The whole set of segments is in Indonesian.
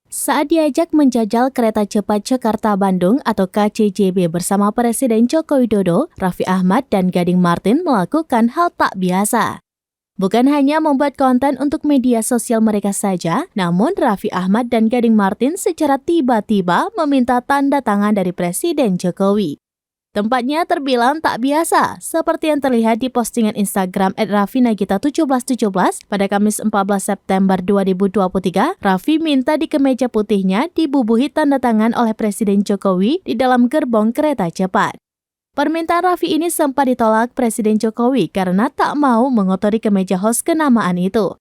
Saat diajak menjajal kereta cepat Jakarta-Bandung atau KCJB bersama Presiden Joko Widodo, Raffi Ahmad dan Gading Marten melakukan hal tak biasa. Bukan hanya membuat konten untuk media sosial mereka saja, namun Raffi Ahmad dan Gading Marten secara tiba-tiba meminta tanda tangan dari Presiden Jokowi. Tempatnya terbilang tak biasa, seperti yang terlihat di postingan Instagram @raffinagita1717 pada Kamis 14 September 2023. Raffi minta di kemeja putihnya dibubuhi tanda tangan oleh Presiden Jokowi di dalam gerbong kereta cepat. Permintaan Raffi ini sempat ditolak Presiden Jokowi karena tak mau mengotori kemeja host kenamaan itu.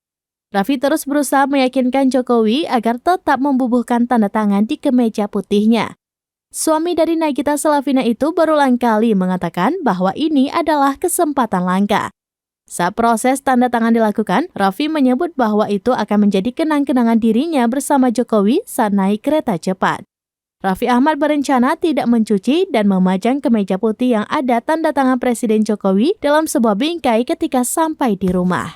Raffi terus berusaha meyakinkan Jokowi agar tetap membubuhkan tanda tangan di kemeja putihnya. Suami dari Nagita Slavina itu berulang kali mengatakan bahwa ini adalah kesempatan langka. Saat proses tanda tangan dilakukan, Raffi menyebut bahwa itu akan menjadi kenang-kenangan dirinya bersama Jokowi saat naik kereta cepat. Raffi Ahmad berencana tidak mencuci dan memajang kemeja putih yang ada tanda tangan Presiden Jokowi dalam sebuah bingkai ketika sampai di rumah.